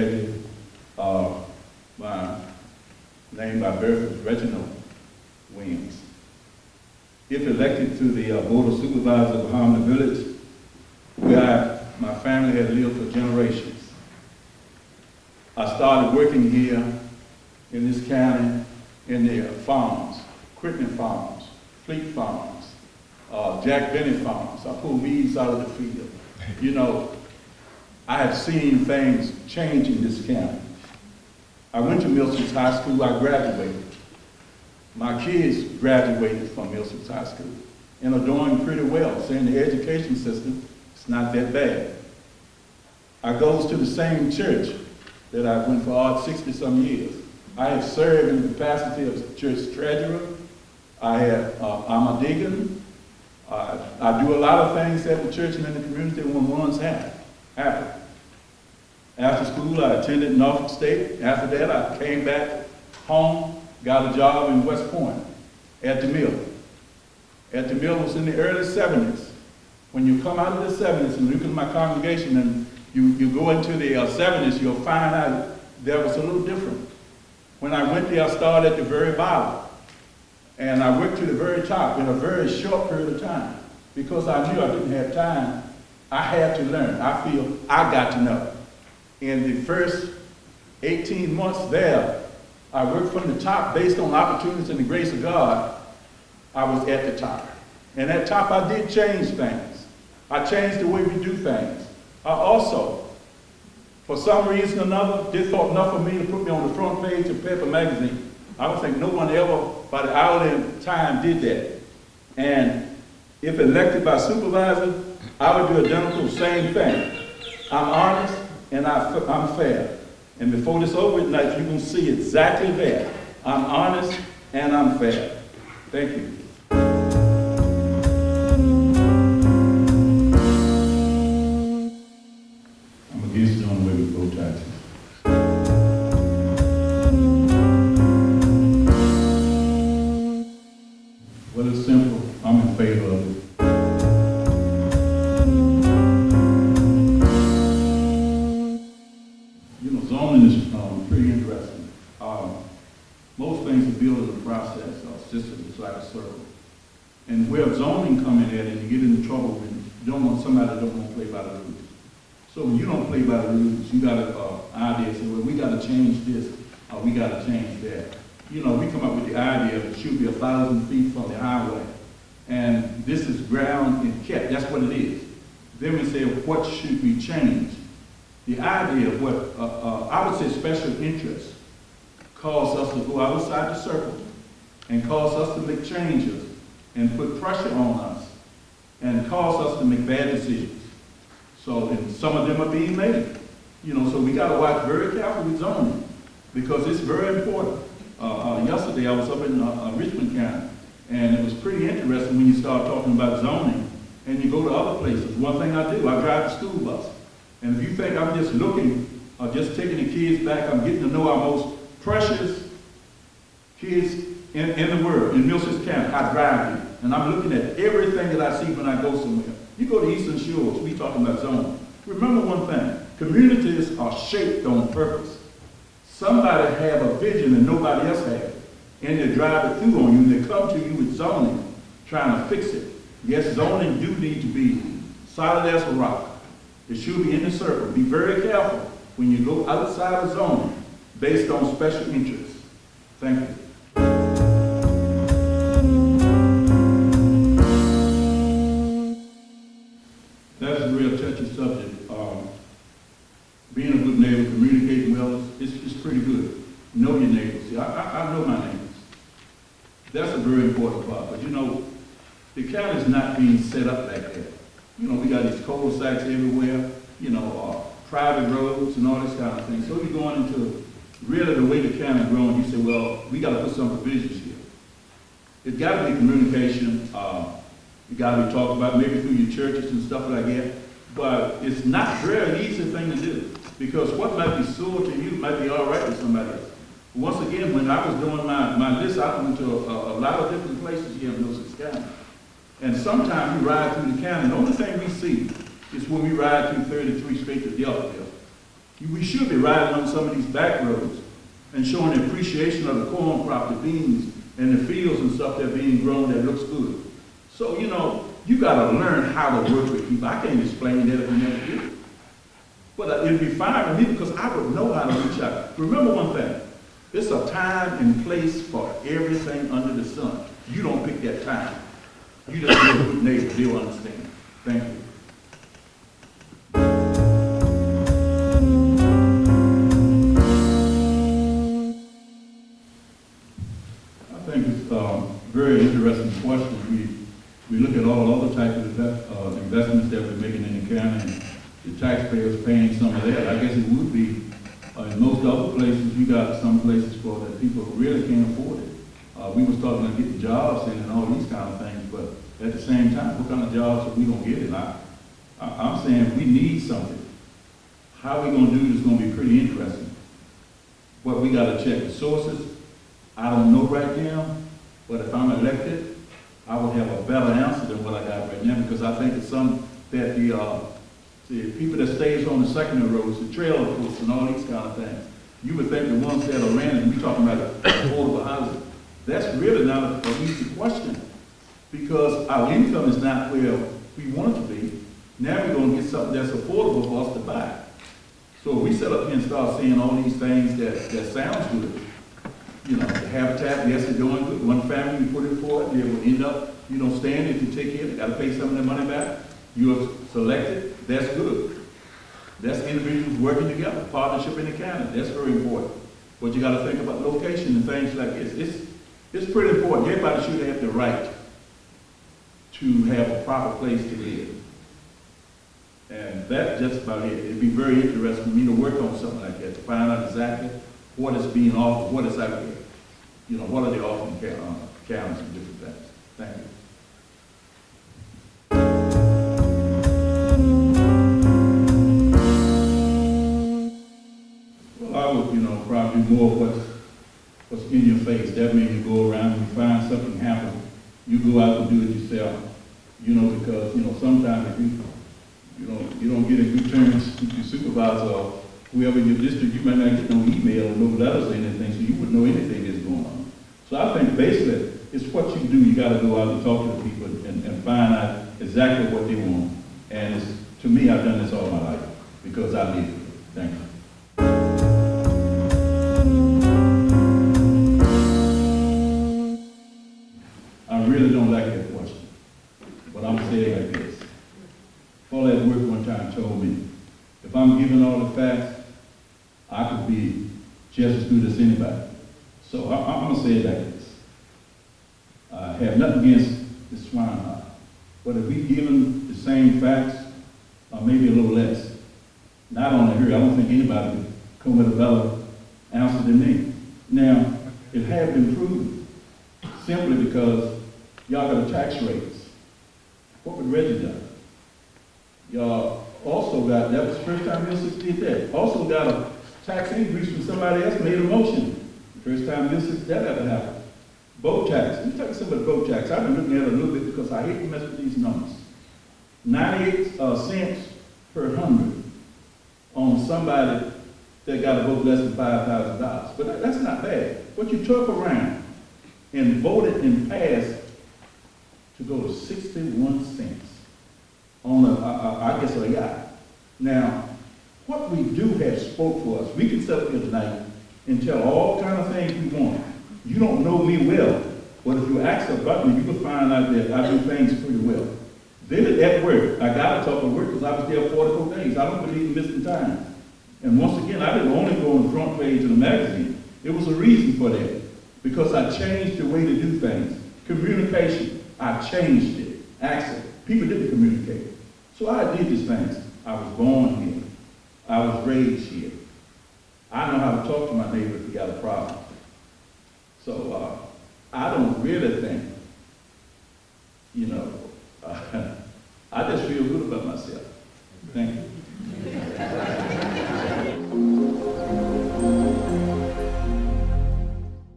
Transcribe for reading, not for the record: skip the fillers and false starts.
Reggie, my name by birth is Reginald Williams. If elected to the Board of Supervisors of Harmony Village, where my family had lived for generations, I started working here in this county in the farms, Crittenden Farms, Fleet Farms, Jack Benny Farms. I pulled weeds out of the field. You know, I have seen things change in this county. I went to Millsons High School, I graduated. My kids graduated from Millsons High School and are doing pretty well, saying the education system is not that bad. I goes to the same church that I went for 60-some years. I have served in the capacity of church treasurer. I'm a deacon. I do a lot of things at the church and in the community when one's happen. After school, I attended Norfolk State. After that, I came back home, got a job in West Point at the mill. At the mill was in the early 70s. When you come out of the 70s and look at my congregation and you go into the 70s, you'll find out there was a little different. When I went there, I started at the very bottom. And I worked to the very top in a very short period of time. Because I knew I didn't have time, I had to learn. I feel I got to know. In the first 18 months there, I worked from the top based on opportunities and the grace of God. I was at the top. And at top, I did change things. I changed the way we do things. I also, for some reason or another, they thought enough of me to put me on the front page of Paper Magazine. I don't think no one ever, by the hourly time, did that. And if elected by supervisor, I would do identical same thing. I'm honest and I'm fair. And before this over tonight, you're going to see exactly that. I'm honest and I'm fair. Thank you. I'm against doing away with road taxes. Well, it's simple. I'm in favor of it. You know, zoning is pretty interesting. Most things are built in a process, a system, it's like a circle. And where zoning come in at, and you get into trouble when you don't want somebody that don't want to play by the rules. So when you don't play by the rules, you got an idea, say, well, we got to change this, or we got to change that. You know, we come up with the idea that it should be 1,000 feet from the highway. And this is ground and kept, that's what it is. Then we say, what should we change? The idea of what, I would say special interest, cause us to go outside the circle and cause us to make changes and put pressure on us and cause us to make bad decisions. So, and some of them are being made. You know, so we got to watch very carefully with zoning because it's very important. Yesterday I was up in Richmond County, and it was pretty interesting when you start talking about zoning and you go to other places. One thing I do, I drive the school bus. And if you think I'm just looking or just taking the kids back, I'm getting to know our most precious kids in the world, in Millsons County. I drive here, and I'm looking at everything that I see when I go somewhere. You go to Eastern Shores, we talking about zoning. Remember one thing, communities are shaped on purpose. Somebody have a vision and nobody else has it. And they drive it through on you, and they come to you with zoning, trying to fix it. Yes, zoning do need to be solid as a rock. It should be in the circle. Be very careful when you go outside of zoning based on special interests. Thank you. That's a real touchy subject. Being a good neighbor, communicating well, it's pretty good. Know your neighbors. See, I know my neighbors. That's a very important part. But you know, the county's not being set up like that. You know, we got these cul-de-sacs everywhere, you know, private roads and all this kind of thing. So you're going into really the way the county's growing, you say, well, we got to put some provisions here. It's got to be communication. It got to be talked about maybe through your churches and stuff like that. But it's not a very easy thing to do because what might be sore to you might be all right to somebody else. Once again, when I was doing my list, I went to a lot of different places here in Millsons County. And sometimes we ride through the county. The only thing we see is when we ride through 33 straight to Deltaville. We should be riding on some of these back roads and showing the appreciation of the corn crop, the beans, and the fields and stuff that are being grown that looks good. So, you know, you gotta learn how to work with people. I can't explain that if you never do. But it'd be fine with me because I would know how to reach out. Remember one thing, it's a time and place for everything under the sun. You don't pick that time. You just be a good neighbor, they'll understand. Thank you. I think it's a very interesting question. We look at all other types of investments that we're making in the county, and the taxpayers paying some of that. I guess it would be, in most other places, you got some places for that people really can't afford it. We was talking about getting jobs in and all these kind of things, but at the same time, what kind of jobs are we gonna get in? I'm saying we need something. How we gonna do it is gonna be pretty interesting. But we gotta check the sources. I don't know right now, but if I'm elected, I will have a better answer than what I got right now, because I think it's some that the people that stays on the secondary roads, the trailer folks and all these kind of things, you would think the ones that are renting, we talking about affordable housing, that's really not an easy question, because our income is not where we want it to be. Now we're going to get something that's affordable for us to buy. So if we sit up here and start saying all these things that sounds good, you know, the habitat, yes, it's doing good. One family, you put it forward, they will end up, you know, staying if you take care, they got to pay some of their money back. You are selected, that's good. That's individuals working together, partnership in the county, that's very important. But you got to think about location and things like this. It's pretty important. Everybody should have the right to have a proper place to live. And that's just about it. It'd be very interesting for me to work on something like that, to find out exactly what is being offered, what is out there. You know, what are they offering counties and different things. Thank you. Well, I would, you know, probably do more of what's in your face. That means you go around and you find something happen, you go out and do it yourself. You know, because, you know, sometimes if you don't get in good terms with your supervisor or whoever in your district, you might not get no email or no letters or anything, so you wouldn't know anything that's going on. So I think basically it's what you do. You got to go out and talk to the people and find out exactly what they want. And to me, I've done this all my life because I live it. Thank you. I really don't like that question, but I'm saying like this. Paul at work one time told me, if I'm giving all the facts, I could be just as good as anybody. So I'm going to say it like this. I have nothing against the swine hog, but if we give them the same facts, or maybe a little less, not only her, I don't think anybody could come with a better answer than me. Now, it has been proven simply because y'all got a tax raise. What would Reggie do? Y'all also got, that was the first time Bill 6 did that, also got a tax increase when somebody else made a motion. The first time Bill 6 that ever happened. Boat tax. Let me tell you something about boat tax. I've been looking at it a little bit because I hate to mess with these numbers. 98 cents per 100 on somebody that got a vote less than $5,000. But that's not bad. What you took around and voted and passed to go to 61 cents on I guess a yacht. Now, what we do have spoke for us. We can sit up here tonight and tell all kind of things we want. You don't know me well, but if you ask about me, you can find out that I do things pretty well. Then at work, I got to talk at work because I was there 44 days. I don't believe in missing time. And once again, I didn't only go on the front page of the magazine. There was a reason for that, because I changed the way to do things. Communication, I changed it. Access, people didn't communicate. So I did these things. I was born here. I was raised here. I know how to talk to my neighbor if he got a problem. So I don't really think